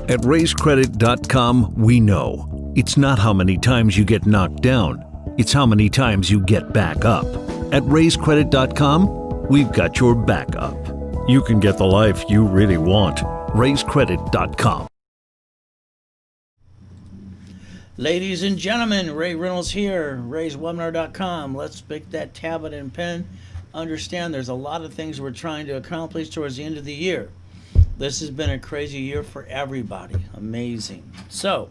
At RaiseCredit.com, we know it's not how many times you get knocked down, it's how many times you get back up. At RaiseCredit.com, we've got your back up. You can get the life you really want. RaiseCredit.com. Ladies and gentlemen, Ray Reynolds here, RaisWebinar.com. Let's pick that tablet and pen. Understand there's a lot of things we're trying to accomplish towards the end of the year. This has been a crazy year for everybody. Amazing. So,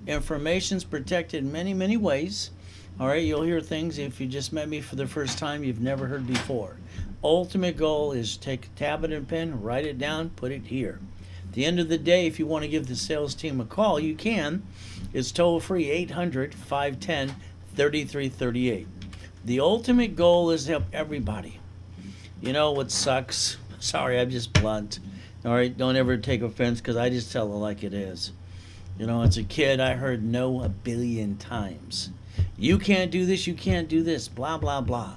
information's protected in many, many ways. All right, you'll hear things if you just met me for the first time you've never heard before. Ultimate goal is take a tablet and pen, write it down, put it here. At the end of the day, if you want to give the sales team a call, you can. It's toll-free, 800-510-3338. The ultimate goal is to help everybody. You know what sucks? Sorry, I'm just blunt. All right, don't ever take offense because I just tell it like it is. You know, as a kid, I heard no a billion times. You can't do this, you can't do this, blah, blah, blah.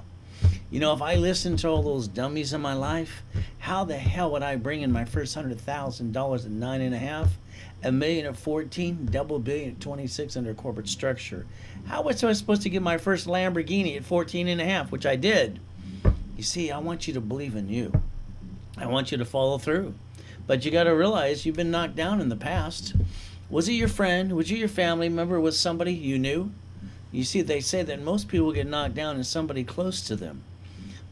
You know, if I listened to all those dummies in my life, how the hell would I bring in my first $100,000 at 9.5, $1 million at 14, double billion at 26 under corporate structure? How was I supposed to get my first Lamborghini at 14.5, which I did? You see, I want you to believe in you. I want you to follow through. But you got to realize you've been knocked down in the past. Was it your friend? Was it your family member? Was somebody you knew? You see, they say that most people get knocked down and somebody close to them.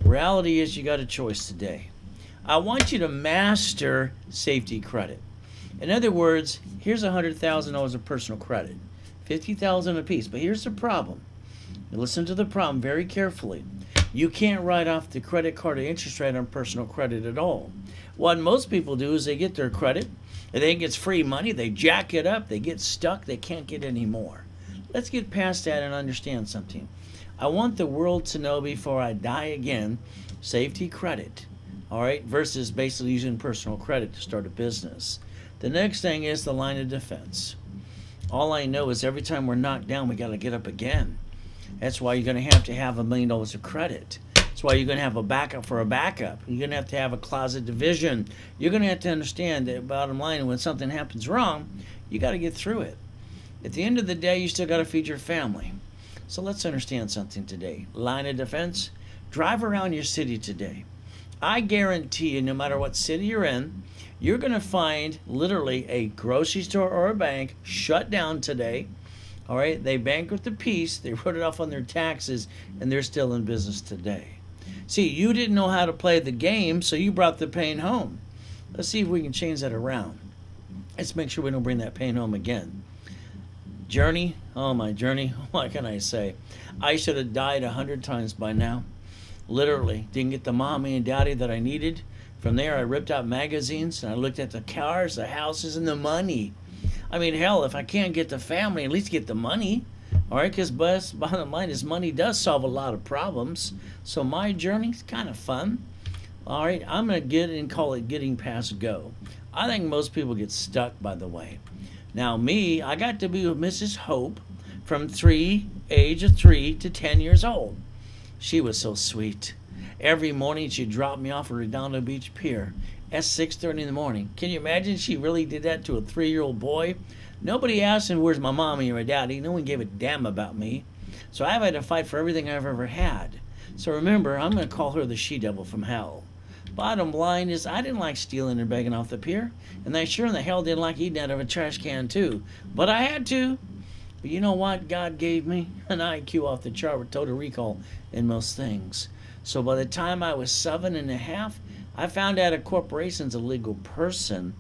Reality is you got a choice today. I want you to master safety credit. In other words, here's $100,000 of personal credit, $50,000 a piece. But here's the problem. Now listen to the problem very carefully. You can't write off the credit card or interest rate on personal credit at all. What most people do is they get their credit, and they think it's free money, they jack it up, they get stuck, they can't get any more. Let's get past that and understand something. I want the world to know before I die again, safety credit, all right, versus basically using personal credit to start a business. The next thing is the line of defense. All I know is every time we're knocked down, we got to get up again. That's why you're going to have $1 million of credit. That's why you're going to have a backup for a backup. You're going to have a closet division. You're going to have to understand that bottom line, when something happens wrong, you got to get through it. At the end of the day, you still got to feed your family. So let's understand something today. Line of defense, drive around your city today. I guarantee you, no matter what city you're in, you're going to find literally a grocery store or a bank shut down today. All right, they bankrupt the piece, they wrote it off on their taxes, and they're still in business today. See, you didn't know how to play the game, so you brought the pain home. Let's see if we can change that around. Let's make sure we don't bring that pain home again. Journey, oh my journey, what can I say? I should have died 100 times by now. Literally, didn't get the mommy and daddy that I needed. From there, I ripped out magazines, and I looked at the cars, the houses, and the money. I mean, hell, if I can't get the family, at least get the money. All right, because bottom line is money does solve a lot of problems. So my journey's kind of fun. All right, I'm going to get and call it getting past go. I think most people get stuck, by the way. Now me, I got to be with Mrs. Hope from age of 3 to 10 years old. She was so sweet. Every morning she'd drop me off at Redondo Beach Pier at 6:30 in the morning. Can you imagine she really did that to a 3-year-old boy? Nobody asked him, where's my mommy or my daddy? No one gave a damn about me. So I've had to fight for everything I've ever had. So remember, I'm going to call her the she-devil from hell. Bottom line is, I didn't like stealing and begging off the pier, and I sure in the hell didn't like eating out of a trash can too. But I had to. But you know what? God gave me an IQ off the chart with total recall in most things. So by the time I was 7.5, I found out a corporation's a legal person.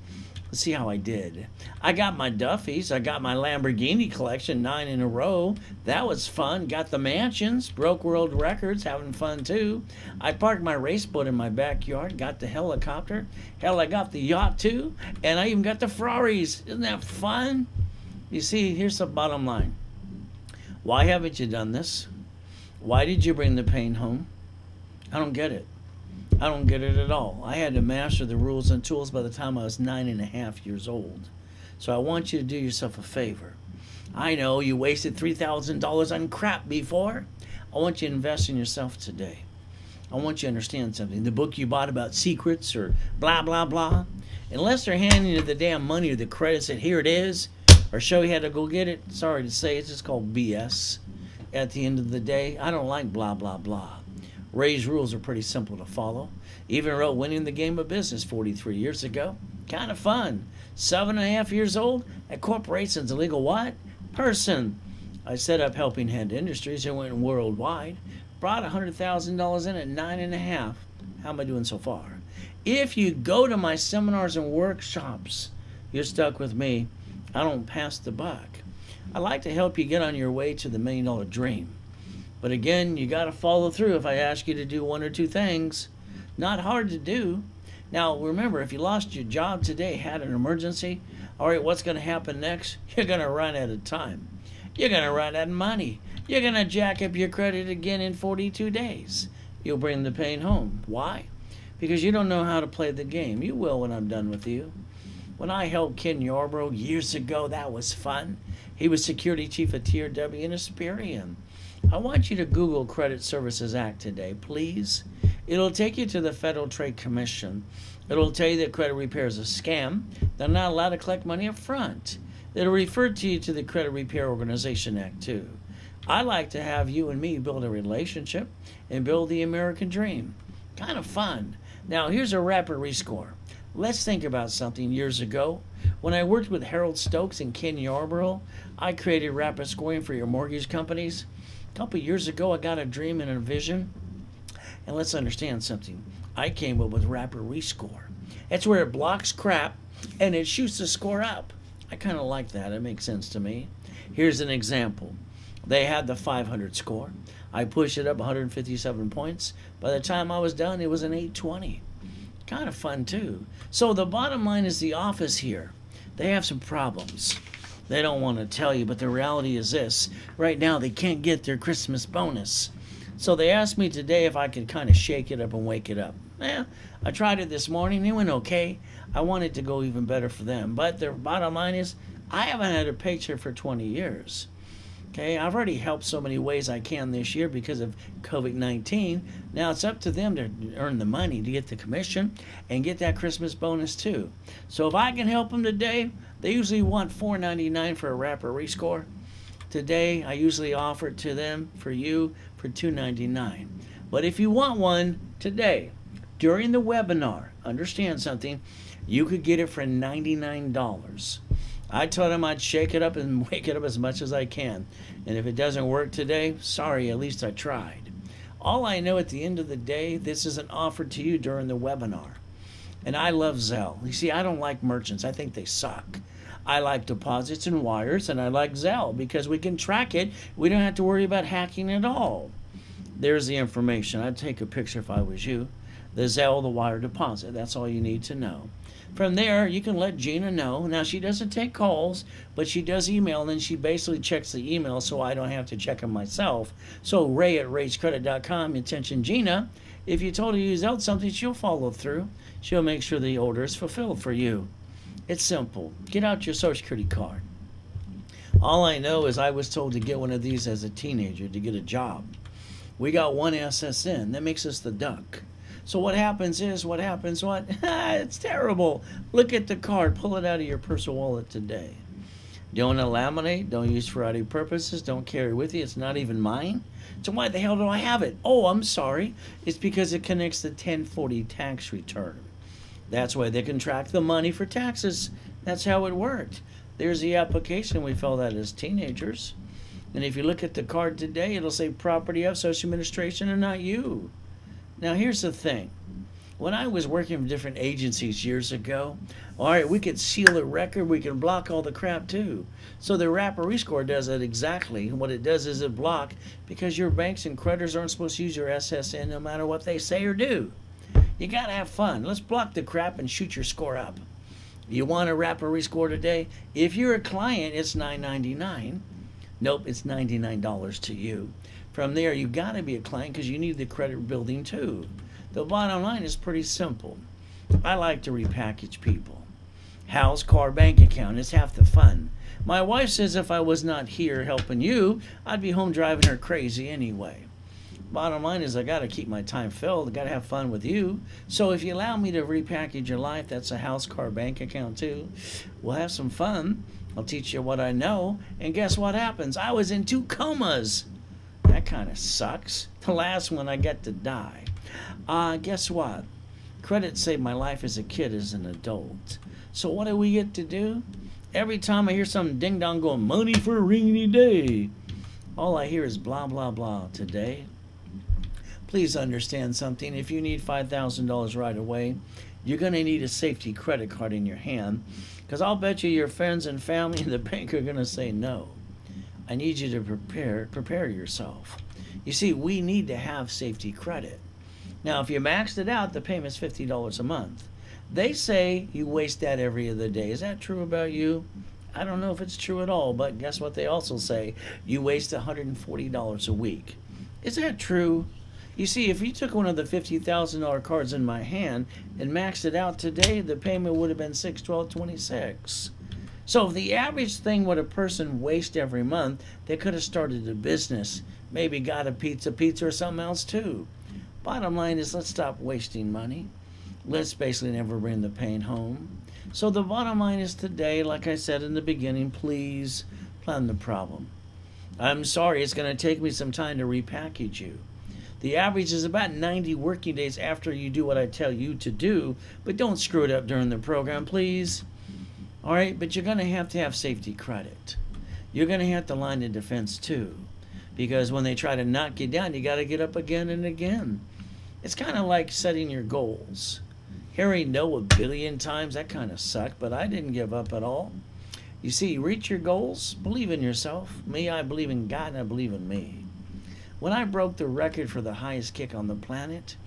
Let's see how I did. I got my Duffys. I got my Lamborghini collection, 9 in a row. That was fun. Got the mansions. Broke world records. Having fun too. I parked my race boat in my backyard. Got the helicopter. Hell, I got the yacht too. And I even got the Ferraris. Isn't that fun? You see, here's the bottom line. Why haven't you done this? Why did you bring the pain home? I don't get it. I don't get it at all. I had to master the rules and tools by the time I was 9.5 years old. So I want you to do yourself a favor. I know you wasted $3,000 on crap before. I want you to invest in yourself today. I want you to understand something. The book you bought about secrets or blah, blah, blah, unless they're handing you the damn money or the credits that here it is, or show you how to go get it, sorry to say, it's just called BS. At the end of the day, I don't like blah, blah, blah. Ray's rules are pretty simple to follow. Even wrote Winning the Game of Business 43 years ago. Kind of fun. 7.5 years old. A corporation's a legal what? Person. I set up Helping Hand Industries and went worldwide. Brought $100,000 in at 9.5. How am I doing so far? If you go to my seminars and workshops, you're stuck with me. I don't pass the buck. I like to help you get on your way to the $1 million dream. But again, you got to follow through if I ask you to do one or two things. Not hard to do. Now, remember, if you lost your job today, had an emergency, all right, what's going to happen next? You're going to run out of time. You're going to run out of money. You're going to jack up your credit again in 42 days. You'll bring the pain home. Why? Because you don't know how to play the game. You will when I'm done with you. When I helped Ken Yarbrough years ago, that was fun. He was security chief at TRW in Asperian. I want you to Google Credit Services Act today, please. It'll take you to the Federal Trade Commission. It'll tell you that credit repair is a scam. They're not allowed to collect money up front. It'll refer to you to the Credit Repair Organization Act, too. I like to have you and me build a relationship and build the American dream. Kind of fun. Now, here's a rapid rescore. Let's think about something years ago. When I worked with Harold Stokes and Ken Yarbrough, I created rapid scoring for your mortgage companies. A couple years ago, I got a dream and a vision. And let's understand something. I came up with rapid rescore. It's where it blocks crap and it shoots the score up. I kind of like that. It makes sense to me. Here's an example. They had the 500 score. I pushed it up 157 points. By the time I was done, it was an 820. Kind of fun, too. So the bottom line is the office here. They have some problems. They don't want to tell you, but the reality is this. Right now, they can't get their Christmas bonus. So they asked me today if I could kind of shake it up and wake it up. I tried it this morning. It went okay. I want it to go even better for them. But the bottom line is, I haven't had a paycheck for 20 years. Okay, I've already helped so many ways I can this year because of COVID-19. Now it's up to them to earn the money to get the commission and get that Christmas bonus too. So if I can help them today, they usually want $4.99 for a rapid rescore. Today, I usually offer it to them for you for $2.99. But if you want one today, during the webinar, understand something, you could get it for $99. I told him I'd shake it up and wake it up as much as I can. And if it doesn't work today, sorry, at least I tried. All I know at the end of the day, this is an offer to you during the webinar. And I love Zelle. You see, I don't like merchants. I think they suck. I like deposits and wires, and I like Zelle because we can track it. We don't have to worry about hacking at all. There's the information. I'd take a picture if I was you. The Zelle, the wire deposit. That's all you need to know. From there, you can let Gina know. Now, she doesn't take calls, but she does email, and then she basically checks the email so I don't have to check them myself. So Ray at raisecredit.com, attention Gina. If you told her to use out something, she'll follow through. She'll make sure the order is fulfilled for you. It's simple. Get out your Social Security card. All I know is I was told to get one of these as a teenager to get a job. We got one SSN. That makes us the duck. So what happens is, what? It's terrible. Look at the card. Pull it out of your personal wallet today. Don't laminate. Don't use for any purposes. Don't carry with you. It's not even mine. So why the hell do I have it? Oh, I'm sorry. It's because it connects the 1040 tax return. That's why they can track the money for taxes. That's how it worked. There's the application we filled out as teenagers. And if you look at the card today, it'll say property of Social Administration and not you. Now, here's the thing. When I was working for different agencies years ago, all right, we could seal a record. We can block all the crap, too. So the rapid rescore does it exactly. What it does is it block because your banks and creditors aren't supposed to use your SSN no matter what they say or do. You got to have fun. Let's block the crap and shoot your score up. You want a rapid rescore today? If you're a client, it's $9.99. Nope, it's $99 to you. From there, you got to be a client because you need the credit building too. The bottom line is pretty simple. I like to repackage people. House, car, bank account. It's half the fun. My wife says if I was not here helping you, I'd be home driving her crazy anyway. Bottom line is I got to keep my time filled. I got to have fun with you. So if you allow me to repackage your life, that's a house, car, bank account too. We'll have some fun. I'll teach you what I know. And guess what happens? I was in 2 comas. That kind of sucks. The last one I got to die. Guess what? Credit saved my life as a kid, as an adult. So what do we get to do? Every time I hear some ding-dong going, money for a rainy day, all I hear is blah, blah, blah today. Please understand something. If you need $5,000 right away, you're going to need a safety credit card in your hand, because I'll bet you your friends and family and the bank are going to say no. I need you to prepare yourself. You see, we need to have safety credit. Now, if you maxed it out, the payment's $50 a month. They say you waste that every other day. Is that true about you? I don't know if it's true at all, but guess what they also say? You waste $140 a week. Is that true? You see, if you took one of the $50,000 cards in my hand and maxed it out today, the payment would have been $612.26. So if the average thing what a person wastes every month, they could have started a business, maybe got a pizza or something else too. Bottom line is, let's stop wasting money. Let's basically never bring the pain home. So the bottom line is today, like I said in the beginning, please plan the problem. I'm sorry, it's going to take me some time to repackage you. The average is about 90 working days after you do what I tell you to do, but don't screw it up during the program, please. All right, but you're going to have safety credit. You're going to have to line of defense too, because when they try to knock you down, you got to get up again and again. It's kind of like setting your goals. Hearing no a billion times, that kind of sucked, but I didn't give up at all. You see, reach your goals, believe in yourself. Me, I believe in God, and I believe in me. When I broke the record for the highest kick on the planet,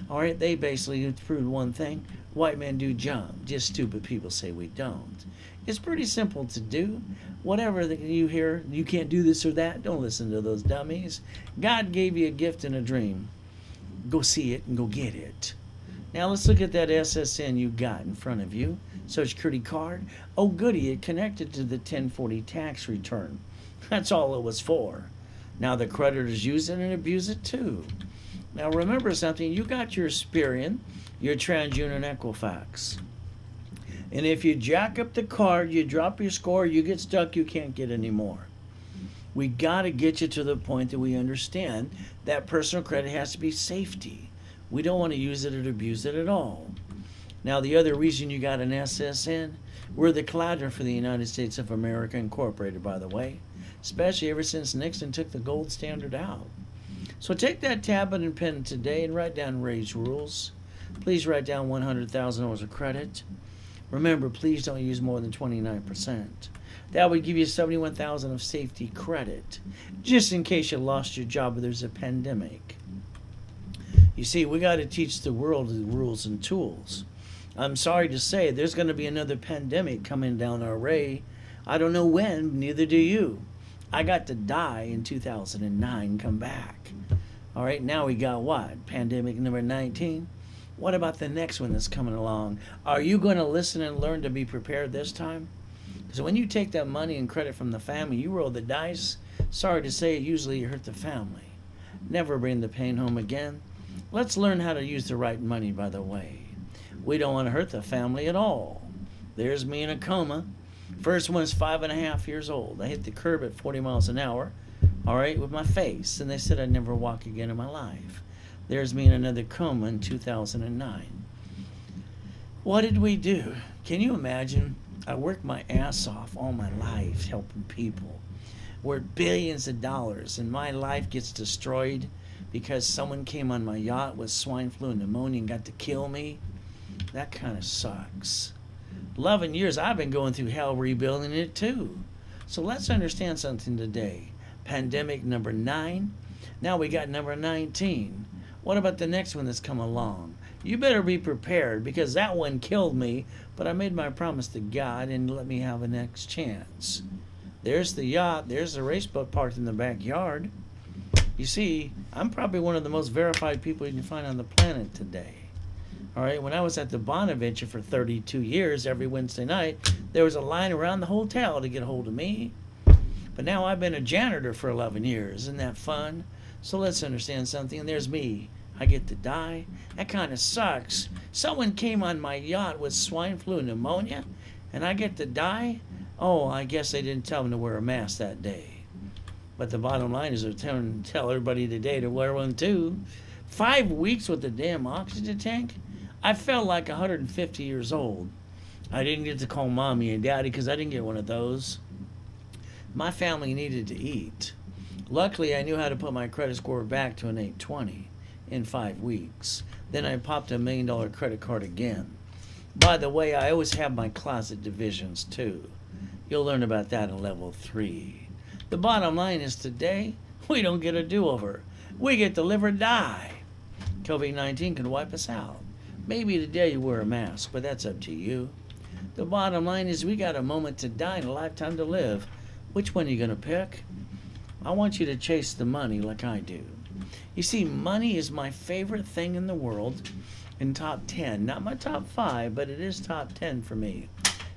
all right, they basically proved one thing: white men do jump, just stupid people say we don't. It's pretty simple to do. Whatever that you hear, you can't do this or that, don't listen to those dummies. God gave you a gift and a dream. Go see it and go get it. Now let's look at that SSN you got in front of you. Social Security card. Oh goody, it connected to the 1040 tax return. That's all it was for. Now the creditors use it and abuse it too. Now remember something, you got your Experian, your TransUnion and Equifax. And if you jack up the card, you drop your score, you get stuck, you can't get any more. We got to get you to the point that we understand that personal credit has to be safety. We don't want to use it or abuse it at all. Now, the other reason you got an SSN, we're the collateral for the United States of America Incorporated, by the way, especially ever since Nixon took the gold standard out. So take that tablet and pen today and write down Ray's rules. Please write down $100,000 of credit. Remember, please don't use more than 29%. That would give you $71,000 of safety credit, just in case you lost your job or there's a pandemic. You see, we got to teach the world the rules and tools. I'm sorry to say, there's going to be another pandemic coming down our way. I don't know when, neither do you. I got to die in 2009, come back. All right, now we got what? Pandemic number 19? What about the next one that's coming along? Are you going to listen and learn to be prepared this time? Because when you take that money and credit from the family, you roll the dice. Sorry to say, usually you hurt the family. Never bring the pain home again. Let's learn how to use the right money, by the way. We don't want to hurt the family at all. There's me in a coma. First one is 5.5 years old. I hit the curb at 40 miles an hour, all right, with my face. And they said I'd never walk again in my life. There's me in another coma in 2009. What did we do? Can you imagine? I worked my ass off all my life helping people. Worth billions of dollars, and my life gets destroyed because someone came on my yacht with swine flu and pneumonia and got to kill me. That kind of sucks. 11 years I've been going through hell rebuilding it too. So let's understand something today. Pandemic number 9. Now we got number 19. What about the next one that's come along? You better be prepared, because that one killed me, but I made my promise to God and let me have a next chance. There's the yacht. There's the race boat parked in the backyard. You see, I'm probably one of the most verified people you can find on the planet today. All right, when I was at the Bonaventure for 32 years, every Wednesday night, there was a line around the hotel to get a hold of me. But now I've been a janitor for 11 years. Isn't that fun? So let's understand something. There's me. I get to die. That kind of sucks. Someone came on my yacht with swine flu, pneumonia, and I get to die? Oh, I guess they didn't tell them to wear a mask that day. But the bottom line is they're tell everybody today to wear one too. 5 weeks with the damn oxygen tank? I felt like 150 years old. I didn't get to call mommy and daddy because I didn't get one of those. My family needed to eat. Luckily, I knew how to put my credit score back to an 820 in 5 weeks. Then I popped a $1 million credit card again. By the way, I always have my closet divisions too. You'll learn about that in level 3. The bottom line is today, we don't get a do-over. We get to live or die. COVID-19 can wipe us out. Maybe today you wear a mask, but that's up to you. The bottom line is we got a moment to die and a lifetime to live. Which one are you going to pick? I want you to chase the money like I do. You see, money is my favorite thing in the world in top 10. Not my top 5, but it is top 10 for me.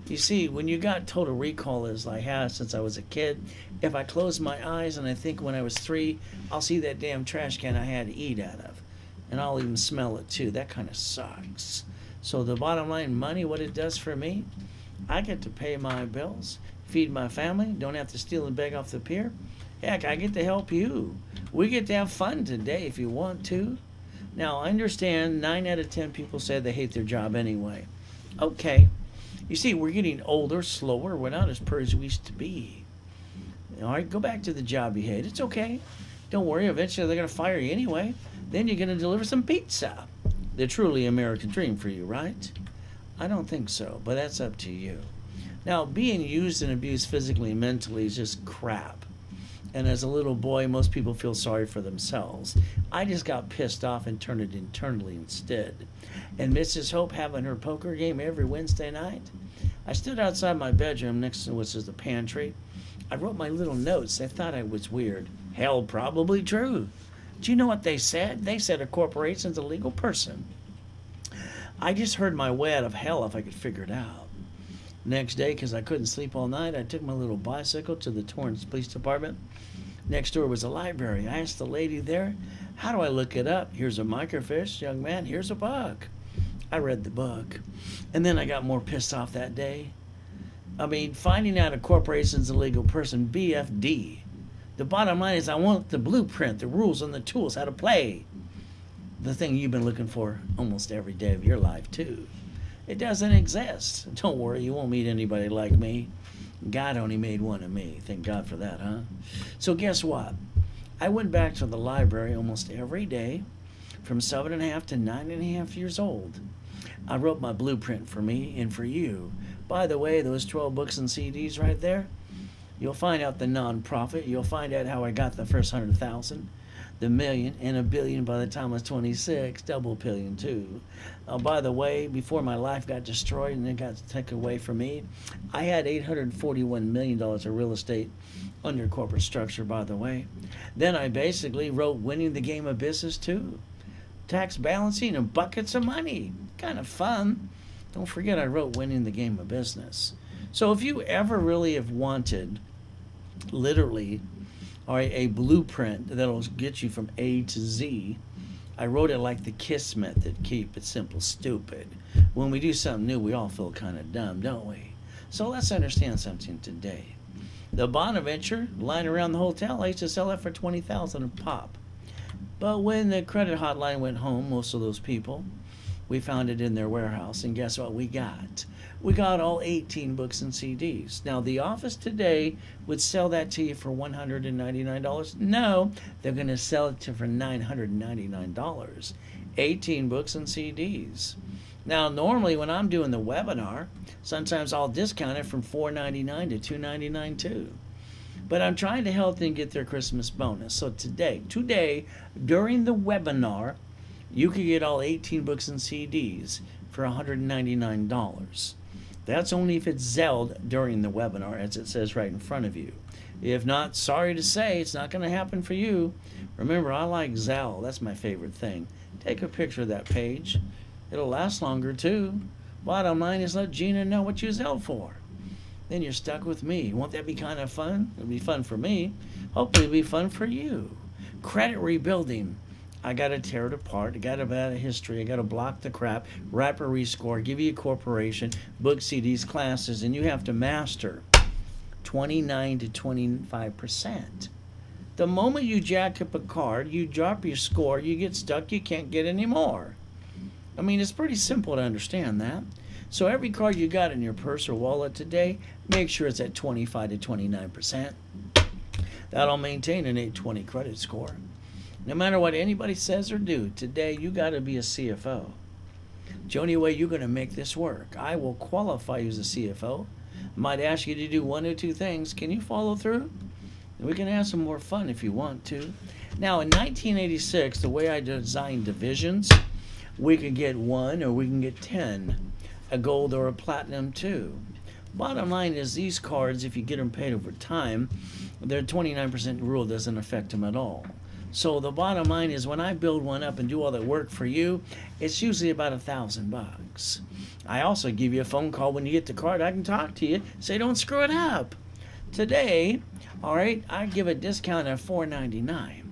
You see, when you got total recall as I have since I was a kid, if I close my eyes and I think when I was 3, I'll see that damn trash can I had to eat out of. And I'll even smell it too. That kind of sucks. So the bottom line, money, what it does for me, I get to pay my bills, feed my family, don't have to steal and beg off the pier. Heck, I get to help you. We get to have fun today if you want to. Now, I understand 9 out of 10 people say they hate their job anyway. Okay. You see, we're getting older, slower. We're not as purr as we used to be. All right, go back to the job you hate. It's okay. Don't worry. Eventually, they're going to fire you anyway. Then you're going to deliver some pizza. The truly American dream for you, right? I don't think so, but that's up to you. Now, being used and abused physically and mentally is just crap. And as a little boy, most people feel sorry for themselves. I just got pissed off and turned it internally instead. And Mrs. Hope having her poker game every Wednesday night. I stood outside my bedroom next to which is the pantry. I wrote my little notes. They thought I was weird. Hell, probably true. Do you know what they said? They said a corporation's a legal person. I just heard my way out of hell if I could figure it out. Next day, because I couldn't sleep all night, I took my little bicycle to the Torrance Police Department. Next door was a library. I asked the lady there, how do I look it up? Here's a microfiche, young man, here's a book. I read the book. And then I got more pissed off that day. I mean, finding out a corporation's a legal person, BFD. The bottom line is I want the blueprint, the rules, and the tools, how to play. The thing you've been looking for almost every day of your life, too. It doesn't exist. Don't worry, you won't meet anybody like me. God only made one of me. Thank God for that, huh? So guess what? I went back to the library almost every day from 7.5 to 9.5 years old. I wrote my blueprint for me and for you. By the way, those 12 books and CDs right there, you'll find out the nonprofit. You'll find out how I got the first 100,000, the million, and a billion by the time I was 26, double billion too. By the way, before my life got destroyed and it got taken away from me, I had $841 million of real estate under corporate structure, by the way. Then I basically wrote Winning the Game of Business too. Tax balancing and buckets of money. Kind of fun. Don't forget I wrote Winning the Game of Business. So if you ever really have wanted, literally, or a blueprint that'll get you from A to Z, I wrote it like the KISS method. Keep it simple, stupid. When we do something new, we all feel kind of dumb, don't we? So let's understand something today. The Bonaventure lying around the hotel, I used to sell it for $20,000 a pop. But when the credit hotline went home, most of those people, we found it in their warehouse, and guess what we got? We got all 18 books and CDs. Now, the office today would sell that to you for $199. No, they're going to sell it to you for $999. 18 books and CDs. Now, normally when I'm doing the webinar, sometimes I'll discount it from $499 to $299 too. But I'm trying to help them get their Christmas bonus. So today, during the webinar, you could get all 18 books and CDs for $199. That's only if it's Zelled during the webinar, as it says right in front of you. If not, sorry to say, it's not going to happen for you. Remember, I like Zell. That's my favorite thing. Take a picture of that page. It'll last longer, too. Bottom line is let Gina know what you Zelled for. Then you're stuck with me. Won't that be kind of fun? It'll be fun for me. Hopefully it'll be fun for you. Credit rebuilding. I got to tear it apart. I got to have a history. I got to block the crap, rapid rescore, give you a corporation, book CDs, classes, and you have to master 29 to 25%. The moment you jack up a card, you drop your score, you get stuck, you can't get any more. I mean, it's pretty simple to understand that. So every card you got in your purse or wallet today, make sure it's at 25 to 29%. That'll maintain an 820 credit score. No matter what anybody says or do, today you got to be a CFO. The only way you're going to make this work. I will qualify you as a CFO. I might ask you to do one or two things. Can you follow through? And we can have some more fun if you want to. Now, in 1986, the way I designed divisions, we could get 1 or we can get 10, a gold or a platinum too. Bottom line is these cards, if you get them paid over time, their 29% rule doesn't affect them at all. So the bottom line is when I build one up and do all that work for you, it's usually about $1,000. I also give you a phone call when you get the card. I can talk to you, say don't screw it up. Today, all right, I give a discount at $4.99.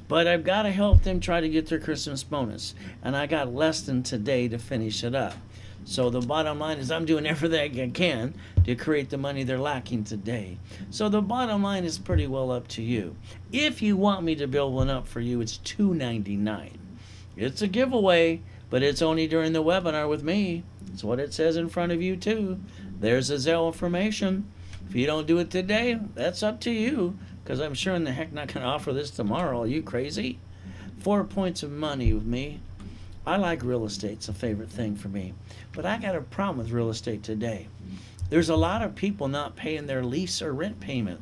But I've got to help them try to get their Christmas bonus. And I got less than today to finish it up. So the bottom line is I'm doing everything I can to create the money they're lacking today. So the bottom line is pretty well up to you. If you want me to build one up for you, it's $2.99. It's a giveaway, but it's only during the webinar with me. That's what it says in front of you too. There's the Zelle information. If you don't do it today, that's up to you, because I'm sure in the heck not going to offer this tomorrow. Are you crazy? 4 points of money with me. I like real estate. It's a favorite thing for me. But I got a problem with real estate today. There's a lot of people not paying their lease or rent payment.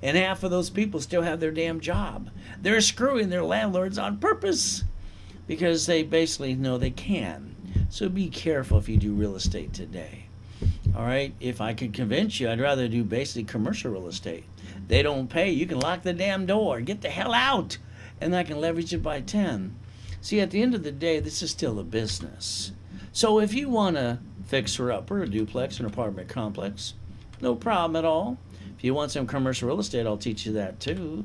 And half of those people still have their damn job. They're screwing their landlords on purpose because they basically know they can. So be careful if you do real estate today. All right? If I could convince you, I'd rather do basically commercial real estate. They don't pay. You can lock the damn door. Get the hell out. And I can leverage it by 10. See, at the end of the day, this is still a business. So if you want a fixer-upper, a duplex, an apartment complex, no problem at all. If you want some commercial real estate, I'll teach you that too.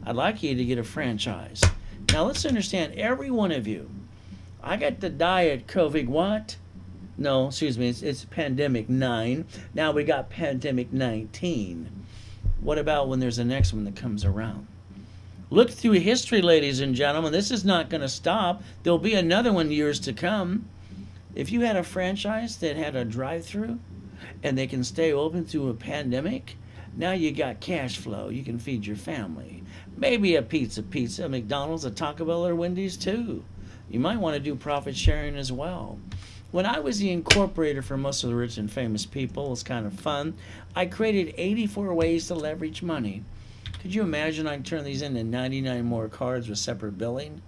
I'd like you to get a franchise. Now let's understand, every one of you, I got the diet COVID what? No, excuse me, it's pandemic 9. Now we got pandemic 19. What about when there's the next one that comes around? Look through history, ladies and gentlemen. This is not going to stop. There'll be another one years to come. If you had a franchise that had a drive-through and they can stay open through a pandemic, now you got cash flow. You can feed your family. Maybe a pizza, McDonald's, a Taco Bell, or Wendy's too. You might want to do profit sharing as well. When I was the incorporator for most of the rich and famous people, it was kind of fun. I created 84 ways to leverage money. Could you imagine I turn these into 99 more cards with separate billing?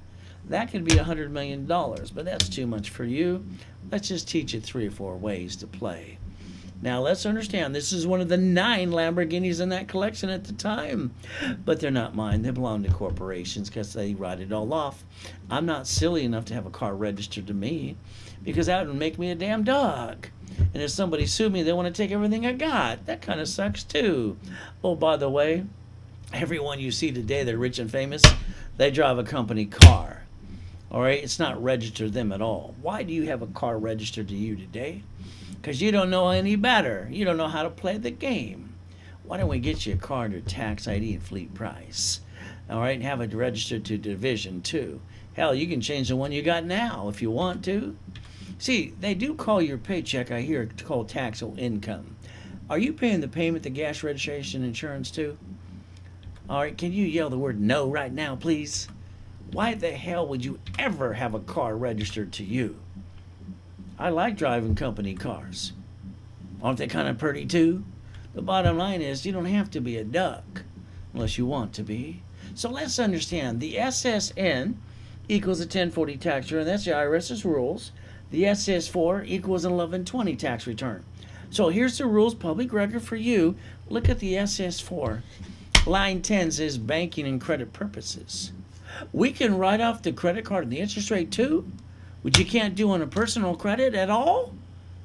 That could be $100 million, but that's too much for you. Let's just teach you 3 or 4 ways to play. Now let's understand, this is one of the 9 Lamborghinis in that collection at the time. But they're not mine. They belong to corporations because they write it all off. I'm not silly enough to have a car registered to me because that would make me a damn dog. And if somebody sued me, they want to take everything I got. That kind of sucks too. Oh, by the way, everyone you see today, they're rich and famous, they drive a company car. All right? It's not registered to them at all. Why do you have a car registered to you today? Because you don't know any better. You don't know how to play the game. Why don't we get you a car under tax ID and fleet price? All right? And have it registered to Division 2. Hell, you can change the one you got now if you want to. See, they do call your paycheck, I hear, called taxable income. Are you paying the payment, the gas registration, insurance too? All right, can you yell the word no right now, please? Why the hell would you ever have a car registered to you? I like driving company cars. Aren't they kind of pretty too? The bottom line is you don't have to be a duck unless you want to be. So let's understand, the SSN equals a 1040 tax return. That's the IRS's rules. The SS4 equals an 1120 tax return. So here's the rules, public record for you. Look at the SS4. Line 10 says banking and credit purposes. We can write off the credit card and the interest rate too, which you can't do on a personal credit at all?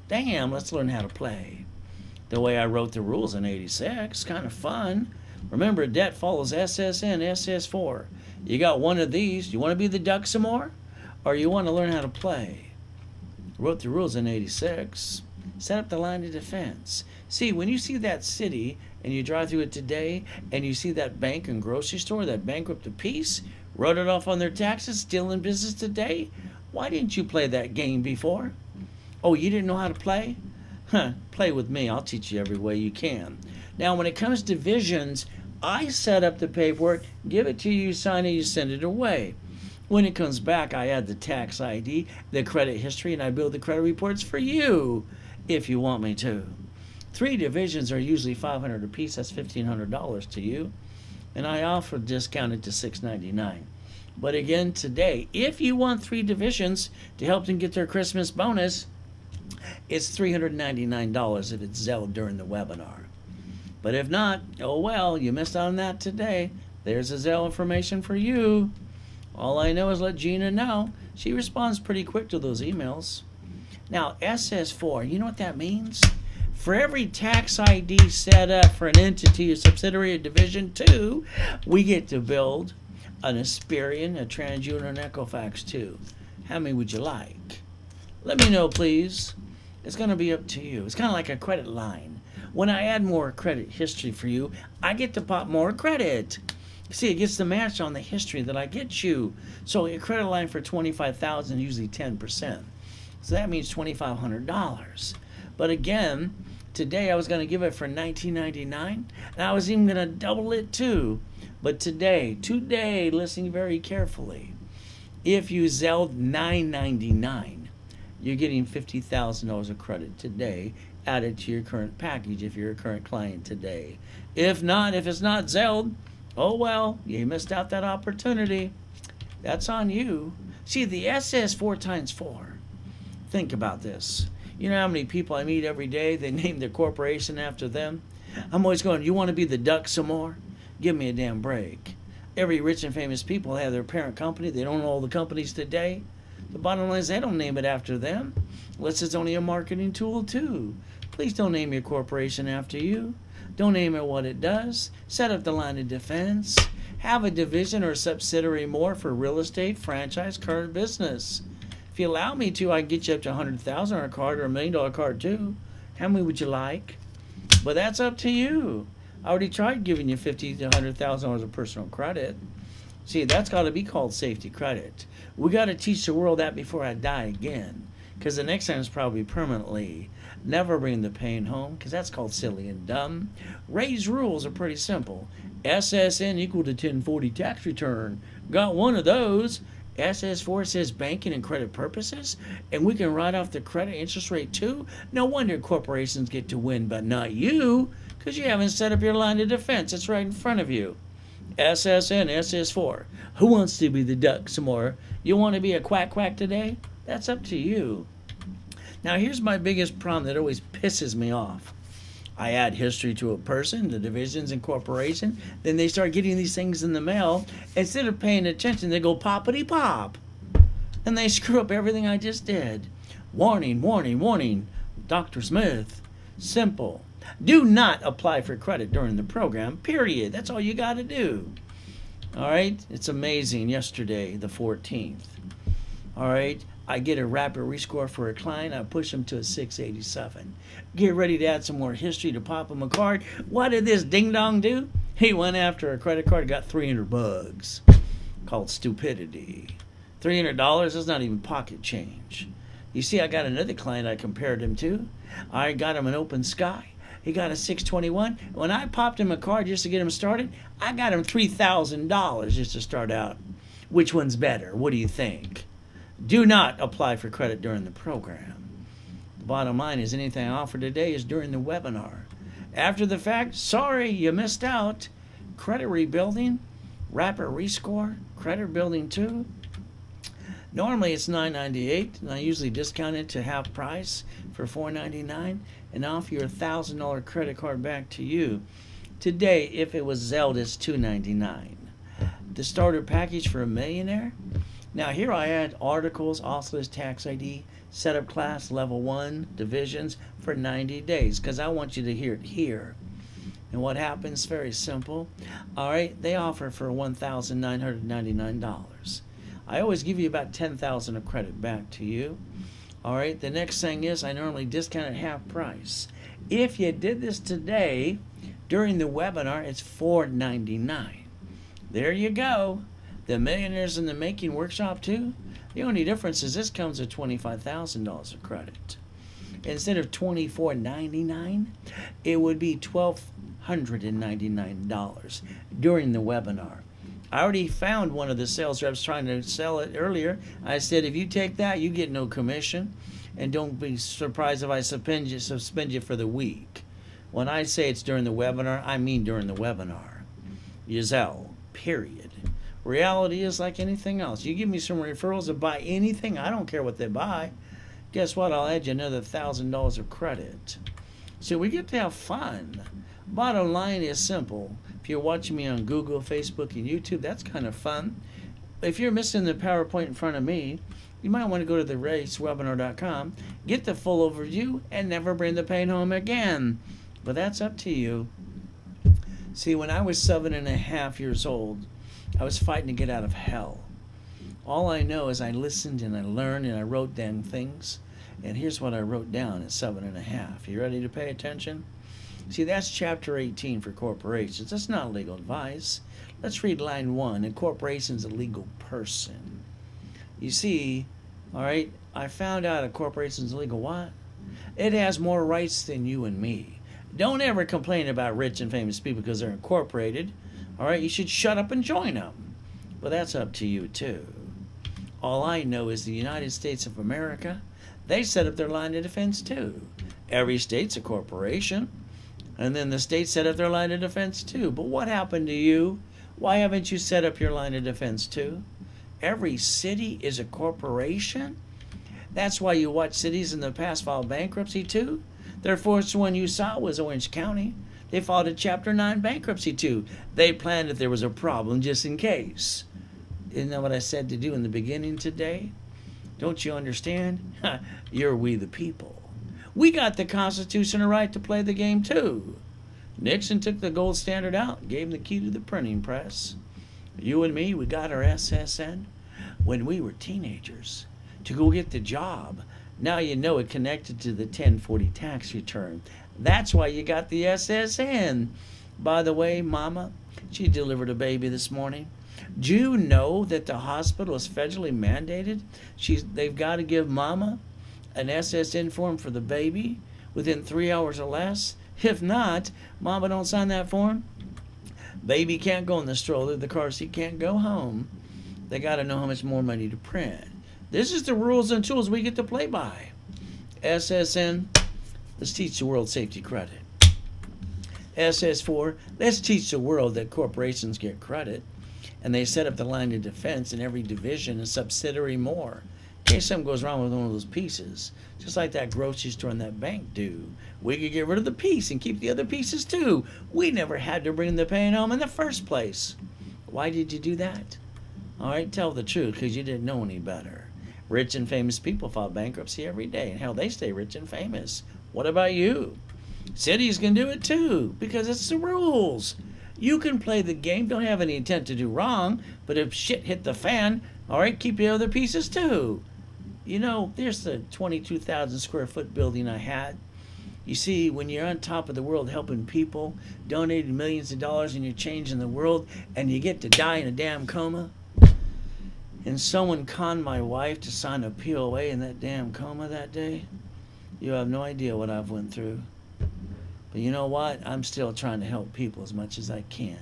Damn, let's learn how to play. The way I wrote the rules in '86, kind of fun. Remember, debt follows SSN, SS4. You got one of these. You want to be the duck some more? Or you want to learn how to play? Wrote the rules in 86. Set up the line of defense. See, when you see that city and you drive through it today and you see that bank and grocery store, that bankrupt apiece, wrote it off on their taxes, still in business today, why didn't you play that game before? Oh, you didn't know how to play? Play with me. I'll teach you every way you can. Now, when it comes to divisions, I set up the paperwork, give it to you, sign it, you send it away. When it comes back, I add the tax ID, the credit history, and I build the credit reports for you if you want me to. 3 divisions are usually $500 a piece. That's $1,500 to you. And I offer discounted to $699. But again, today, if you want 3 divisions to help them get their Christmas bonus, it's $399 if it's Zelle during the webinar. But if not, oh well, you missed out on that today. There's the Zelle information for you. All I know is let Gina know. She responds pretty quick to those emails. Now, SS4, you know what that means? For every tax ID set up for an entity, a subsidiary, a division 2, we get to build an Asperian, a TransUnion, and an Equifax 2. How many would you like? Let me know, please. It's going to be up to you. It's kind of like a credit line. When I add more credit history for you, I get to pop more credit. See, it gets the match on the history that I get you. So a credit line for $25,000, usually 10%. So that means $2,500. But again, today I was going to give it for $19.99, and I was even going to double it too. But today, listen very carefully. If you Zelled $9.99, you're getting $50,000 of credit today added to your current package if you're a current client today. If not, if it's not Zelled, oh well, you missed out that opportunity. That's on you. See, the SS 4 times 4. Think about this. You know how many people I meet every day, they name their corporation after them? I'm always going, you want to be the duck some more? Give me a damn break. Every rich and famous people have their parent company. They don't know all the companies today. The bottom line is they don't name it after them. Unless it's only a marketing tool too. Please don't name your corporation after you. Don't name it what it does. Set up the line of defense. Have a division or subsidiary more for real estate, franchise, card business. If you allow me to, I can get you up to $100,000 on a card or $1 million card too. How many would you like? But that's up to you. I already tried giving you $50,000 to $100,000 of personal credit. See, that's got to be called safety credit. We got to teach the world that before I die again. Because the next time is probably permanently. Never bring the pain home, because that's called silly and dumb. Ray's rules are pretty simple. SSN equal to 1040 tax return. Got one of those. SS4 says banking and credit purposes, and we can write off the credit interest rate too. No wonder corporations get to win, but not you, because you haven't set up your line of defense. It's right in front of you. SSN, SS4. Who wants to be the duck some more? You want to be a quack today? That's up to you. Now here's my biggest problem that always pisses me off. I add history to a person, the divisions and corporation, then they start getting these things in the mail. Instead of paying attention, they go poppity pop. And they screw up everything I just did. Warning, warning, warning. Dr. Smith. Simple. Do not apply for credit during the program, period. That's all you got to do. All right? It's amazing. Yesterday, the 14th. All right? I get a rapid rescore for a client. I push them to a 687. Get ready to add some more history to pop him a card. What did this ding-dong do? He went after a credit card, got 300 bugs. Called stupidity. $300 is not even pocket change. You see, I got another client I compared him to. I got him an Open Sky. He got a 621. When I popped him a card just to get him started, I got him $3,000 just to start out. Which one's better? What do you think? Do not apply for credit during the program. The bottom line is anything I offer today is during the webinar. After the fact, sorry, you missed out. Credit rebuilding, rapid rescore, credit building too. Normally it's $9.98, and I usually discount it to half price for $4.99 and offer you a $1,000 credit card back to you. Today, if it was Zelled, it's $2.99. The starter package for a millionaire. Now here I add articles, author's tax ID, setup class, level 1, divisions for 90 days, because I want you to hear it here. And what happens? Very simple. All right, they offer for $1,999. I always give you about $10,000 of credit back to you. All right, the next thing is I normally discount at half price. If you did this today during the webinar, it's $499. There you go. The Millionaires in the Making workshop too. The only difference is this comes with $25,000 of credit. Instead of $2,499, it would be $1,299 during the webinar. I already found one of the sales reps trying to sell it earlier. I said, if you take that, you get no commission. And don't be surprised if I suspend you for the week. When I say it's during the webinar, I mean during the webinar. Giselle, period. Reality is like anything else. You give me some referrals to buy anything, I don't care what they buy. Guess what? I'll add you another $1,000 of credit. So we get to have fun. Bottom line is simple. If you're watching me on Google, Facebook, and YouTube, that's kind of fun. If you're missing the PowerPoint in front of me, you might want to go to the racewebinar.com, get the full overview, and never bring the pain home again. But that's up to you. See, when I was 7.5 years old, I was fighting to get out of hell. All I know is I listened and I learned and I wrote down things. And here's what I wrote down at 7.5. You ready to pay attention? See, that's chapter 18 for corporations. That's not legal advice. Let's read line 1. A corporation's a legal person. You see, all right, I found out a corporation's legal what? It has more rights than you and me. Don't ever complain about rich and famous people because they're incorporated. All right, you should shut up and join them. But that's up to you, too. All I know is the United States of America, they set up their line of defense, too. Every state's a corporation. And then the states set up their line of defense, too. But what happened to you? Why haven't you set up your line of defense, too? Every city is a corporation? That's why you watch cities in the past file bankruptcy, too. Their first one you saw was Orange County. They filed a Chapter 9 bankruptcy, too. They planned if there was a problem just in case. Isn't that what I said to do in the beginning today? Don't you understand? You're we the people. We got the Constitution and right to play the game, too. Nixon took the gold standard out, gave him the key to the printing press. You and me, we got our SSN when we were teenagers to go get the job. Now you know it connected to the 1040 tax return. That's why you got the SSN. By the way, Mama, she delivered a baby this morning. Do you know that the hospital is federally mandated? They've got to give Mama an SSN form for the baby within 3 hours or less. If not, Mama don't sign that form, baby can't go in the stroller, the car seat can't go home. They got to know how much more money to print. This is the rules and tools we get to play by. SSN, let's teach the world safety credit. SS4, let's teach the world that corporations get credit. And they set up the line of defense in every division and subsidiary more. In case something goes wrong with one of those pieces. Just like that grocery store and that bank do. We could get rid of the piece and keep the other pieces too. We never had to bring the pain home in the first place. Why did you do that? All right, tell the truth, because you didn't know any better. Rich and famous people file bankruptcy every day, and hell, they stay rich and famous. What about you? Cities can do it too, because it's the rules. You can play the game, don't have any intent to do wrong, but if shit hit the fan, all right, keep the other pieces too. You know, there's the 22,000 square foot building I had. You see, when you're on top of the world helping people, donating millions of dollars, and you're changing the world, and you get to die in a damn coma, and someone conned my wife to sign a POA in that damn coma that day, you have no idea what I've went through. But you know what? I'm still trying to help people as much as I can.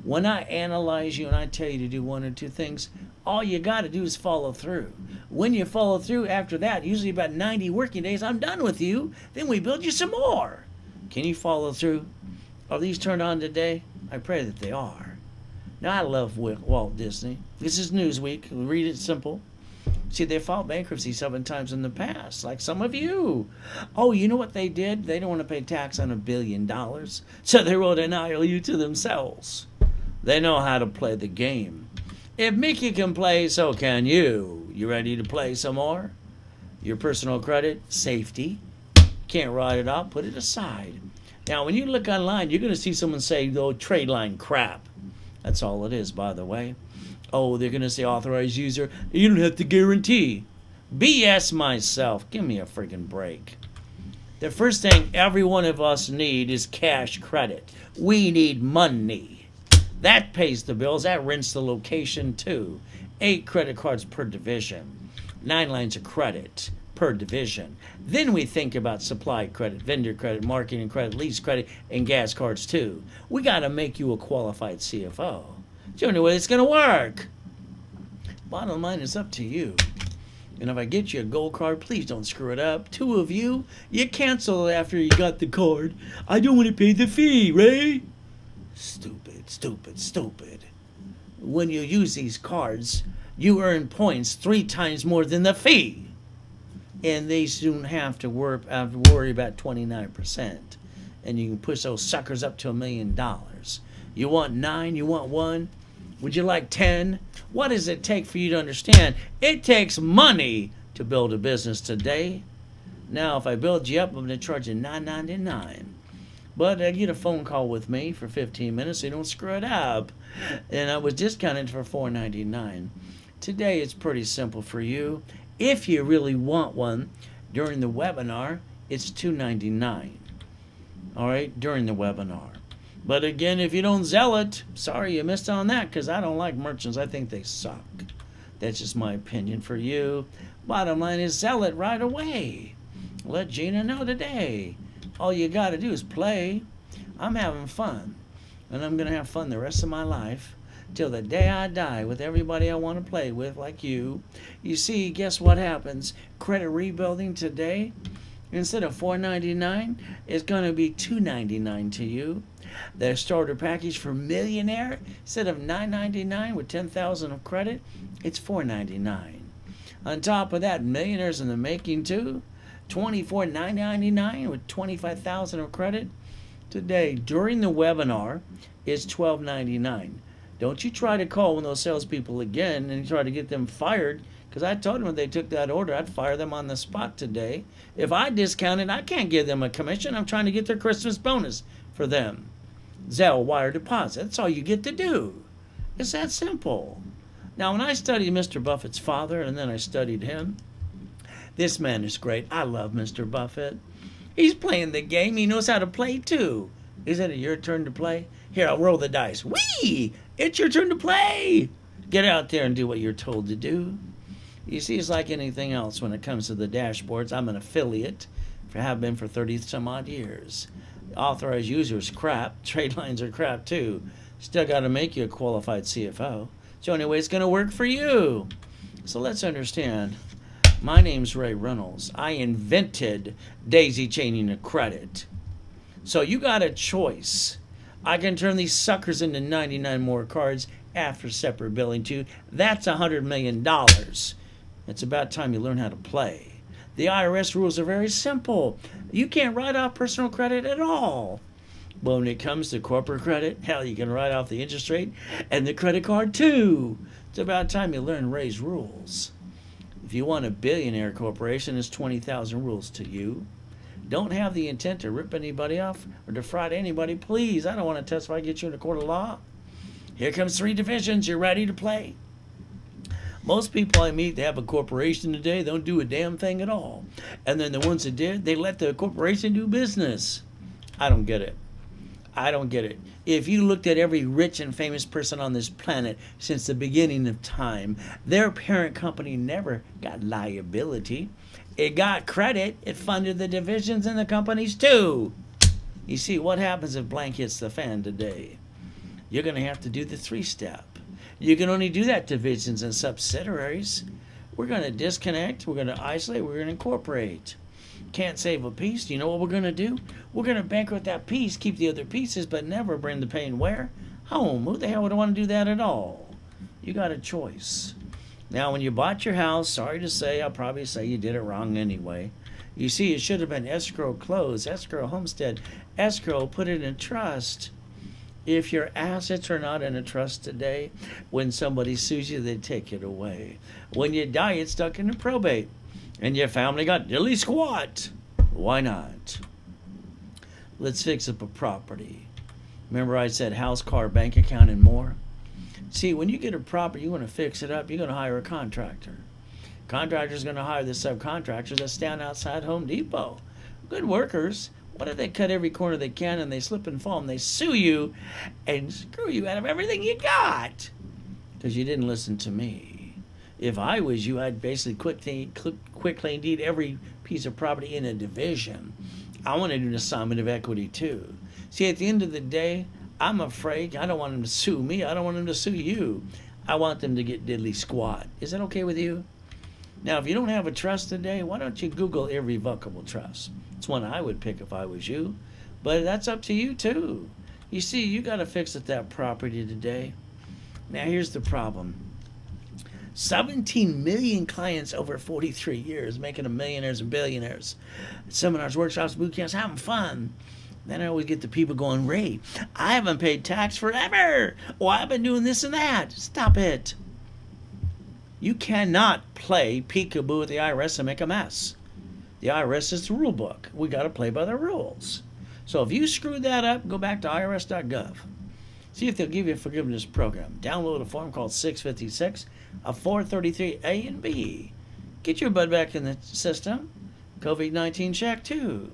When I analyze you and I tell you to do one or two things, all you got to do is follow through. When you follow through after that, usually about 90 working days, I'm done with you. Then we build you some more. Can you follow through? Are these turned on today? I pray that they are. Now, I love Walt Disney. This is Newsweek. Read it simple. See, they filed bankruptcy 7 times in the past, like some of you. Oh, you know what they did? They don't want to pay tax on $1 billion, so they wrote an IOU to themselves. They know how to play the game. If Mickey can play, so can you. You ready to play some more? Your personal credit, safety. Can't write it off, put it aside. Now, when you look online, you're going to see someone say, "Oh, trade line crap." That's all it is, by the way. Oh, they're going to say authorized user. You don't have to guarantee. BS myself. Give me a freaking break. The first thing every one of us need is cash credit. We need money. That pays the bills. That rents the location too. 8 credit cards per division. 9 lines of credit per division. Then we think about supply credit, vendor credit, marketing credit, lease credit, and gas cards too. We got to make you a qualified CFO. It's the only way it's going to work. Bottom line is up to you. And if I get you a gold card, please don't screw it up. 2 of you, you cancel it after you got the card. I don't want to pay the fee, Ray. Stupid, stupid, stupid. When you use these cards, you earn points 3 times more than the fee. And they soon have to worry about 29%. And you can push those suckers up to $1 million. You want 9, you want 1. Would you like 10? What does it take for you to understand? It takes money to build a business today. Now, if I build you up, I'm going to charge you $9.99. But I get a phone call with me for 15 minutes, so you don't screw it up. And I was discounted for $4.99. Today, it's pretty simple for you. If you really want one, during the webinar, it's $2.99. All right, during the webinar. But again, if you don't sell it, sorry you missed on that, because I don't like merchants. I think they suck. That's just my opinion for you. Bottom line is sell it right away. Let Gina know today. All you got to do is play. I'm having fun. And I'm going to have fun the rest of my life till the day I die with everybody I want to play with, like you. You see, guess what happens? Credit rebuilding today, instead of $4.99, it's going to be $2.99 to you. The starter package for millionaire, instead of $9.99 with $10,000 of credit, it's $4.99. On top of that, millionaires in the making too, $24,999 with $25,000 of credit. Today, during the webinar, is $12.99. Don't you try to call one of those salespeople again and try to get them fired, because I told them if they took that order, I'd fire them on the spot today. If I discounted, I can't give them a commission. I'm trying to get their Christmas bonus for them. Zelle, wire deposit. That's all you get to do. It's that simple. Now, when I studied Mr. Buffett's father, and then I studied him, this man is great. I love Mr. Buffett. He's playing the game. He knows how to play, too. Is it your turn to play? Here, I'll roll the dice. Whee! It's your turn to play. Get out there and do what you're told to do. You see, it's like anything else when it comes to the dashboards. I'm an affiliate, have been for 30-some-odd years. Authorized users crap. Trade lines are crap, too. Still got to make you a qualified CFO. It's the only way it's going to work for you. So let's understand. My name's Ray Reynolds. I invented daisy chaining of credit. So you got a choice. I can turn these suckers into 99 more cards after separate billing too. That's $100 million. It's about time you learn how to play. The IRS rules are very simple. You can't write off personal credit at all. But when it comes to corporate credit, hell, you can write off the interest rate and the credit card too. It's about time you learn Ray's rules. If you want a billionaire corporation, it's 20,000 rules to you. Don't have the intent to rip anybody off or defraud anybody. Please, I don't want to testify, get you in a court of law. Here comes 3 divisions. You're ready to play. Most people I meet, they have a corporation today, they don't do a damn thing at all. And then the ones that did, they let the corporation do business. I don't get it. I don't get it. If you looked at every rich and famous person on this planet since the beginning of time, their parent company never got liability. It got credit. It funded the divisions and the companies too. You see, what happens if blank hits the fan today? You're going to have to do the 3-step. You can only do that divisions and subsidiaries. We're going to disconnect. We're going to isolate. We're going to incorporate. Can't save a piece. You know what we're going to do? We're going to bankrupt that piece, keep the other pieces, but never bring the pain where? Home. Who the hell would want to do that at all? You got a choice. Now, when you bought your house, sorry to say, I'll probably say you did it wrong anyway. You see, it should have been escrow closed, escrow homestead, escrow, put it in trust. If your assets are not in a trust today, when somebody sues you, they take it away. When you die, it's stuck in a probate. And your family got dilly squat. Why not? Let's fix up a property. Remember I said house, car, bank account, and more? See, when you get a property, you want to fix it up, you're going to hire a contractor. Contractor's going to hire the subcontractors that stand outside Home Depot. Good workers. What if they cut every corner they can and they slip and fall and they sue you and screw you out of everything you got? Because you didn't listen to me. If I was you, I'd basically quickly deed every piece of property in a division. I want to do an assignment of equity too. See, at the end of the day, I'm afraid I don't want them to sue me. I don't want them to sue you. I want them to get diddly squat. Is that okay with you? Now, if you don't have a trust today, why don't you Google irrevocable trust? It's one I would pick if I was you. But that's up to you too. You see, you got to fix up that property today. Now, here's the problem. 17 million clients over 43 years, making them millionaires and billionaires. Seminars, workshops, boot camps, having fun. Then I always get the people going, Ray, I haven't paid tax forever. Oh, I've been doing this and that. Stop it. You cannot play peekaboo with the IRS and make a mess. The IRS is the rule book. We got to play by the rules. So if you screwed that up, go back to irs.gov. See if they'll give you a forgiveness program. Download a form called 656 of 433 A and B. Get your butt back in the system. COVID-19 check too.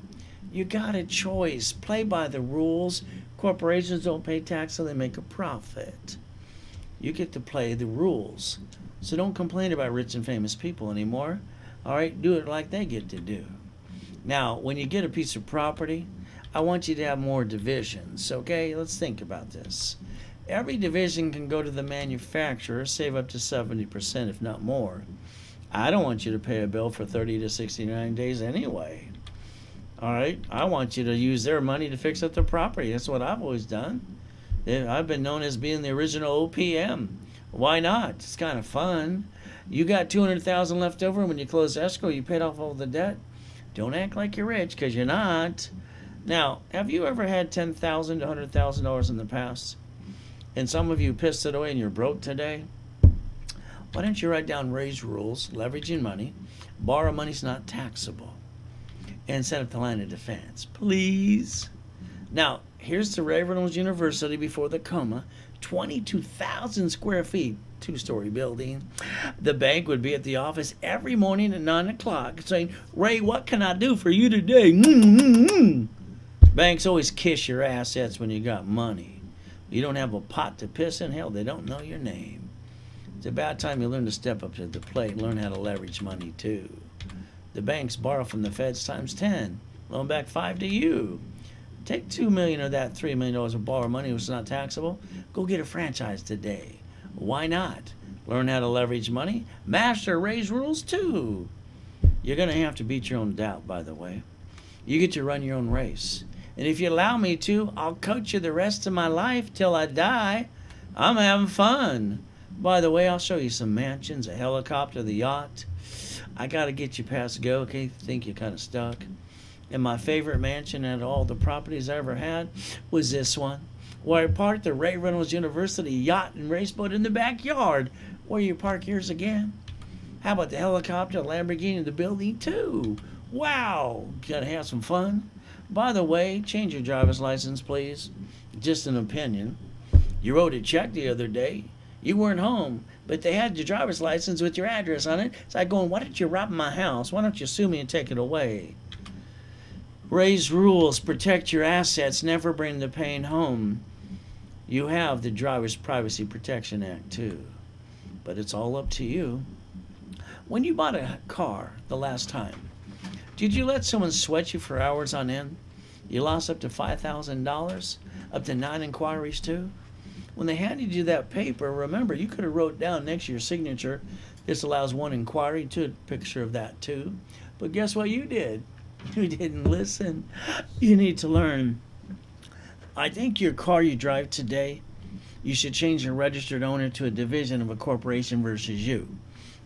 You got a choice. Play by the rules. Corporations don't pay tax so they make a profit. You get to play the rules. So don't complain about rich and famous people anymore. All right, do it like they get to do. Now, when you get a piece of property, I want you to have more divisions, okay? Let's think about this. Every division can go to the manufacturer, save up to 70%, if not more. I don't want you to pay a bill for 30 to 69 days anyway. All right? I want you to use their money to fix up the property. That's what I've always done. I've been known as being the original OPM. Why not? It's kind of fun. You got $200,000 left over, and when you close escrow, you paid off all the debt. Don't act like you're rich, because you're not. Now, have you ever had $10,000 to $100,000 in the past? And some of you pissed it away and you're broke today? Why don't you write down Ray's rules, leveraging money, borrow money's not taxable, and set up the line of defense, please? Now, here's the Reynolds University before the coma, 22,000 square feet, two-story building. The bank would be at the office every morning at 9 o'clock saying, Ray, what can I do for you today? Banks always kiss your assets when you got money. You don't have a pot to piss in, hell, they don't know your name. It's about time you learn to step up to the plate and learn how to leverage money too. The banks borrow from the feds times 10, loan back 5 to you. Take $2 million of that $3 million of borrowed money, which is not taxable. Go get a franchise today. Why not? Learn how to leverage money. Master Ray's rules too. You're going to have to beat your own doubt, by the way. You get to run your own race. And if you allow me to, I'll coach you the rest of my life till I die. I'm having fun. By the way, I'll show you some mansions, a helicopter, the yacht. I got to get you past go, okay? Think you're kind of stuck. And my favorite mansion out of all the properties I ever had was this one, where I parked the Reynolds University yacht and raceboat in the backyard, where you park yours again. How about the helicopter, Lamborghini, the building too? Wow, gotta have some fun. By the way, change your driver's license, please. Just an opinion. You wrote a check the other day. You weren't home, but they had your driver's license with your address on it. It's like going, why don't you rob my house? Why don't you sue me and take it away? Ray's rules, protect your assets, never bring the pain home. You have the Driver's Privacy Protection Act too, but it's all up to you. When you bought a car the last time, did you let someone sweat you for hours on end? You lost up to $5,000, up to 9 inquiries too. When they handed you that paper, remember, you could have wrote down next to your signature, this allows 1 inquiry, to a picture of that too. But guess what you did? You didn't listen. You need to learn. I think your car you drive today, you should change your registered owner to a division of a corporation versus you.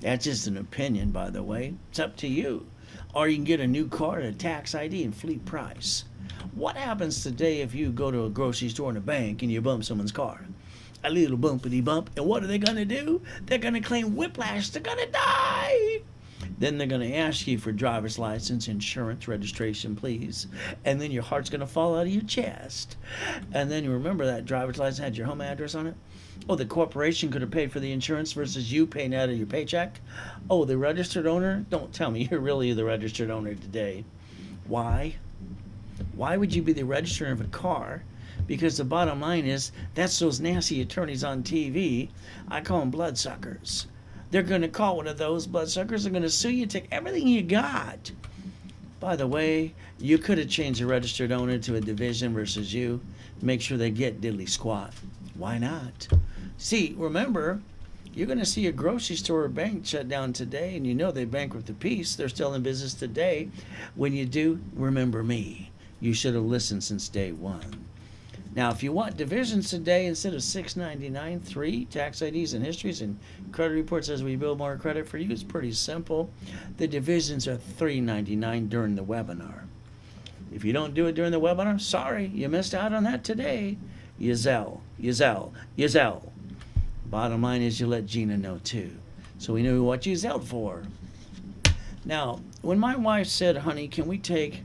That's just an opinion, by the way. It's up to you. Or you can get a new car at a tax ID and fleet price. What happens today if you go to a grocery store and a bank and you bump someone's car? A little bumpity bump. And what are they going to do? They're going to claim whiplash. They're going to die. Then they're going to ask you for driver's license, insurance, registration, please. And then your heart's going to fall out of your chest. And then you remember that driver's license had your home address on it? Oh, the corporation could have paid for the insurance versus you paying out of your paycheck? Oh, the registered owner? Don't tell me you're really the registered owner today. Why? Why would you be the registered owner of a car? Because the bottom line is, that's those nasty attorneys on TV. I call them bloodsuckers. They're going to call one of those bloodsuckers. They're going to sue you, take everything you got. By the way, you could have changed the registered owner to a division versus you. Make sure they get diddly squat. Why not? See, remember, you're going to see a grocery store or bank shut down today, and you know they bankrupt the peace. They're still in business today. When you do, remember me. You should have listened since day one. Now, if you want divisions today, instead of $6.99, 3 tax IDs and histories and credit reports as we build more credit for you, it's pretty simple. The divisions are $3.99 during the webinar. If you don't do it during the webinar, sorry, you missed out on that today. You zell. Bottom line is you let Gina know too, so we know what you zelled for. Now, when my wife said, honey, can we take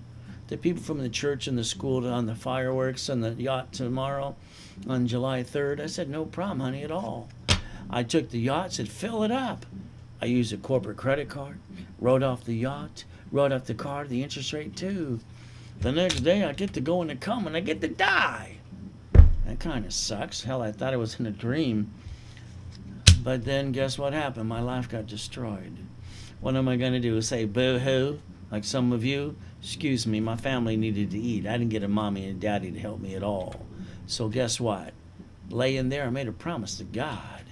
the people from the church and the school on the fireworks and the yacht tomorrow on July 3rd, I said, no problem, honey, at all. I took the yacht, said, fill it up. I used a corporate credit card, wrote off the yacht, wrote off the card, the interest rate too. The next day, I get to go in the coma and I get to die. That kind of sucks. Hell, I thought it was in a dream. But then guess what happened? My life got destroyed. What am I going to do? Say boo-hoo? Like some of you? Excuse me, my family needed to eat. I didn't get a mommy and daddy to help me at all. So guess what? Laying there, I made a promise to God.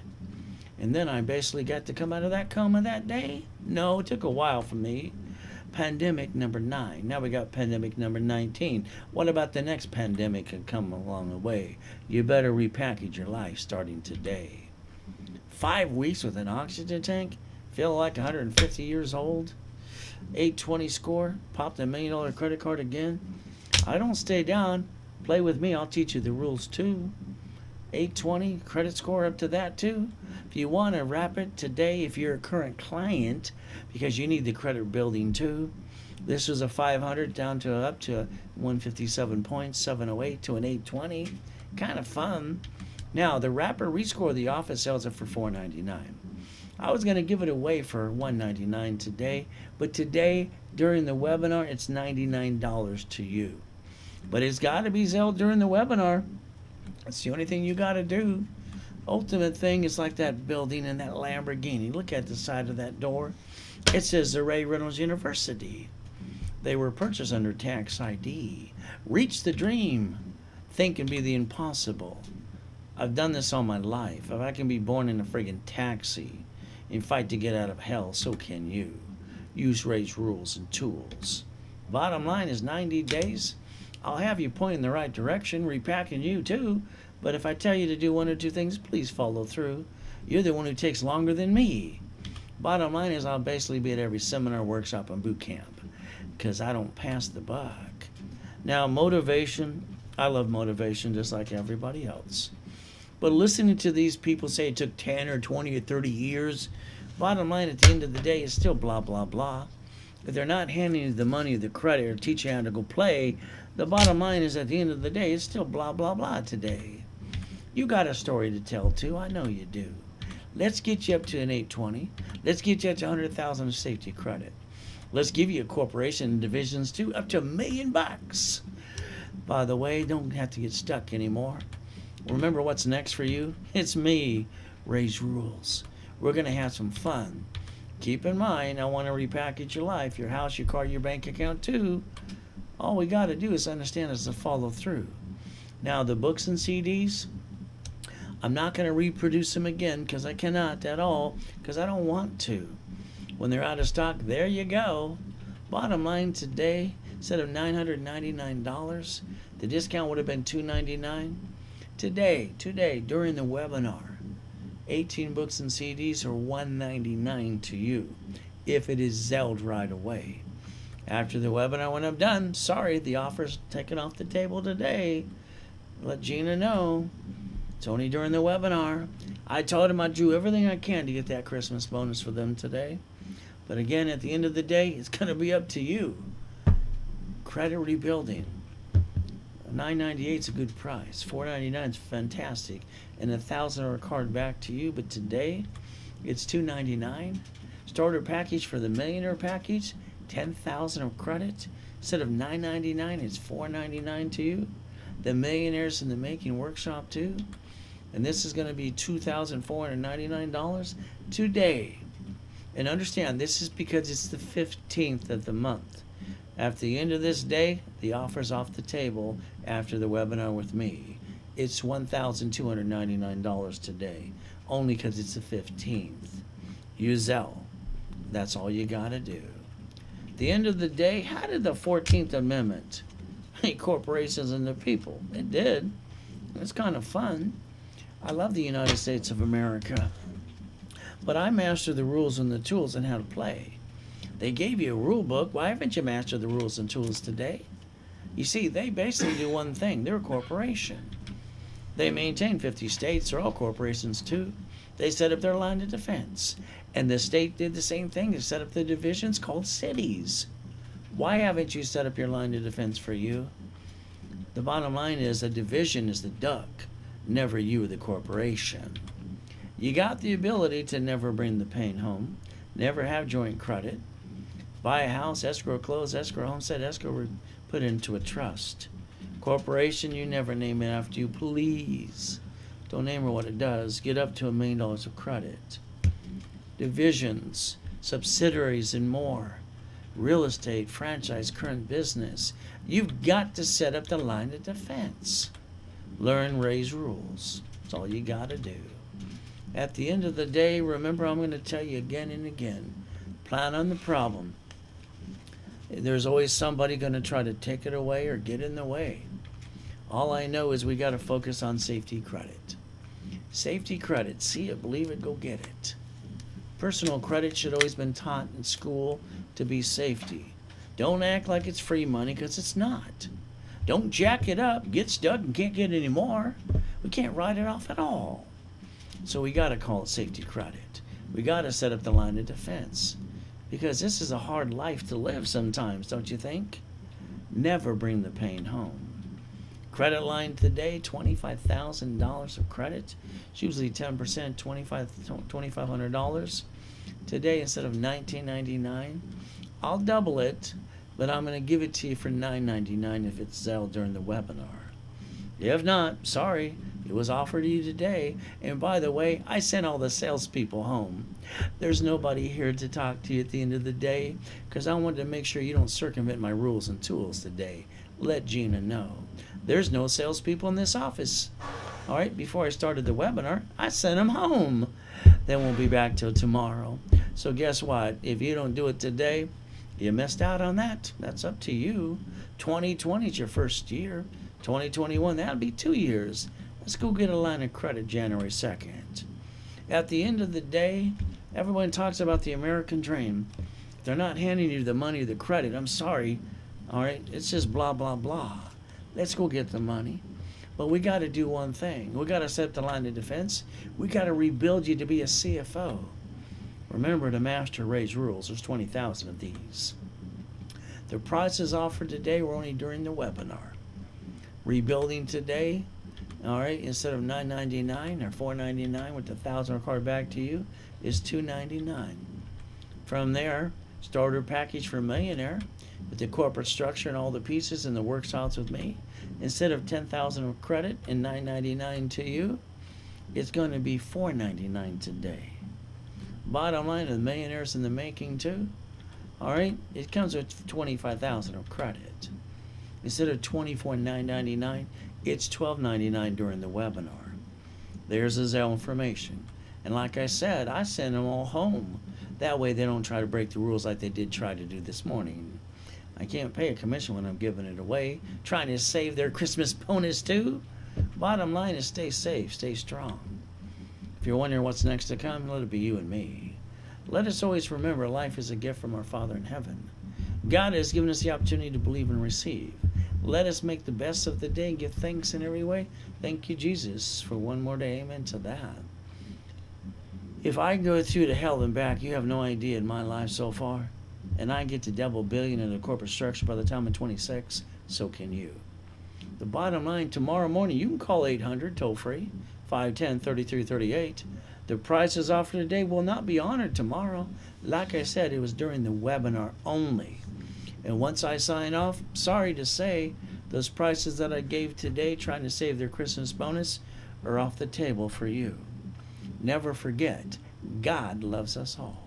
And then I basically got to come out of that coma that day? No, it took a while for me. Pandemic number 9. Now we got pandemic number 19. What about the next pandemic that come along the way? You better repackage your life starting today. 5 weeks with an oxygen tank? Feel like 150 years old? 820 score? Popped a $1 million credit card again? I don't stay down. Play with me. I'll teach you the rules too. 820 credit score up to that too. If you want to wrap it today, if you're a current client, because you need the credit building too. This was a 500 down to up to 157 points, 708 to an 820. Kind of fun. Now the wrapper rescore, the office sells it for $4.99. I was going to give it away for $1.99 today, but today during the webinar it's $99 to you. But it's got to be sold during the webinar. That's the only thing you got to do. Ultimate thing is like that building in that Lamborghini. Look at the side of that door. It says the Reynolds University. They were purchased under tax ID. Reach the dream. Think and be the impossible. I've done this all my life. If I can be born in a friggin' taxi and fight to get out of hell, so can you. Use Ray's rules and tools. Bottom line is 90 days. I'll have you point in the right direction, repacking you too. But if I tell you to do 1 or 2 things, please follow through. You're the one who takes longer than me. Bottom line is I'll basically be at every seminar, workshop, and boot camp because I don't pass the buck. Now, motivation, I love motivation just like everybody else. But listening to these people say it took 10 or 20 or 30 years, bottom line at the end of the day is still blah, blah, blah. If they're not handing you the money or the credit or teaching you how to go play, the bottom line is at the end of the day, it's still blah, blah, blah today. You got a story to tell too. I know you do. Let's get you up to an 820. Let's get you up to 100,000 of safety credit. Let's give you a corporation and divisions too, up to $1 million. By the way, don't have to get stuck anymore. Remember what's next for you? It's me, Ray's Rules. We're going to have some fun. Keep in mind, I want to repackage your life, your house, your car, your bank account too. All we got to do is understand is to follow through. Now, the books and CDs, I'm not going to reproduce them again because I cannot at all because I don't want to. When they're out of stock, there you go. Bottom line today, instead of $999, the discount would have been $299. Today, during the webinar, 18 books and CDs are $199 to you if it is Zelled right away. After the webinar, when I'm done, sorry, the offer's taken off the table today. Let Gina know. It's only during the webinar. I told him I'd do everything I can to get that Christmas bonus for them today. But again, at the end of the day, it's going to be up to you. Credit rebuilding. $9.98 is a good price. $4.99 is fantastic, and $1,000 card back to you. But today, it's $2.99. Starter package for the millionaire package, $10,000 of credit. Instead of $9.99, it's $4.99 to you. The Millionaires in the Making workshop too, and this is going to be $2,499 today. And understand, this is because it's the 15th of the month. After the end of this day, the offer's off the table after the webinar with me. It's $1,299 today, only because it's the 15th. Use Zelle. That's all you got to do. At the end of the day, how did the 14th Amendment make corporations and the people? It did. It's kind of fun. I love the United States of America. But I master the rules and the tools and how to play. They gave you a rule book. Why haven't you mastered the rules and tools today? You see, they basically do one thing. They're a corporation. They maintain 50 states. They're all corporations too. They set up their line of defense. And the state did the same thing. They set up the divisions called cities. Why haven't you set up your line of defense for you? The bottom line is a division is the duck, never you, the corporation. You got the ability to never bring the pain home, never have joint credit, buy a house, escrow close, escrow homestead, escrow put into a trust. Corporation, you never name it after you, please. Don't name her what it does. Get up to $1 million of credit. Divisions, subsidiaries, and more. Real estate, franchise, current business. You've got to set up the line of defense. Learn Ray's rules. That's all you got to do. At the end of the day, remember, I'm going to tell you again and again, plan on the problem. There's always somebody going to try to take it away or get in the way. All I know is we got to focus on safety credit. Safety credit. See it, believe it, go get it. Personal credit should always been taught in school to be safety. Don't act like it's free money, because it's not. Don't jack it up, get stuck, and can't get any more. We can't write it off at all. So we got to call it safety credit. We got to set up the line of defense, because this is a hard life to live sometimes, don't you think? Never bring the pain home. Credit line today, $25,000 of credit. It's usually 10%, $2,500. Today, instead of $19.99, I'll double it, but I'm going to give it to you for $9.99 if it's Zelle during the webinar. If not, sorry, it was offered to you today. And by the way, I sent all the salespeople home. There's nobody here to talk to you at the end of the day, because I wanted to make sure you don't circumvent my rules and tools today. Let Gina know. There's no salespeople in this office. All right, before I started the webinar, I sent them home. They won't be back till tomorrow. So guess what? If you don't do it today, you missed out on that. That's up to you. 2020 is your first year. 2021, that'll be 2 years. Let's go get a line of credit January 2nd. At the end of the day, everyone talks about the American dream. If they're not handing you the money or the credit, I'm sorry. All right, it's just blah, blah, blah. Let's go get the money. But we got to do one thing. We got to set the line of defense. We got to rebuild you to be a CFO. Remember to master Ray's rules. There's 20,000 of these. The prices offered today were only during the webinar. Rebuilding today, all right, instead of $9.99 or $4.99 with the $1,000 card back to you, is $2.99. From there, starter package for millionaire with the corporate structure and all the pieces and the work styles with me. Instead of $10,000 of credit and $9.99 to you, it's going to be $4.99 today. Bottom line, the millionaires in the making too. All right, it comes with $25,000 of credit. Instead of $24,999, it's $12.99 during the webinar. There's the Zelle information. And like I said, I send them all home. That way they don't try to break the rules like they did try to do this morning. I can't pay a commission when I'm giving it away. Trying to save their Christmas bonus too. Bottom line is stay safe, stay strong. If you're wondering what's next to come, let it be you and me. Let us always remember life is a gift from our Father in heaven. God has given us the opportunity to believe and receive. Let us make the best of the day and give thanks in every way. Thank you, Jesus, for one more day. Amen to that. If I go through to hell and back, you have no idea in my life so far. And I get to double billion in the corporate structure by the time I'm 26, so can you. The bottom line, tomorrow morning, you can call 800 toll free, 510-3338. The prices offered today will not be honored tomorrow. Like I said, it was during the webinar only. And once I sign off, sorry to say, those prices that I gave today trying to save their Christmas bonus are off the table for you. Never forget, God loves us all.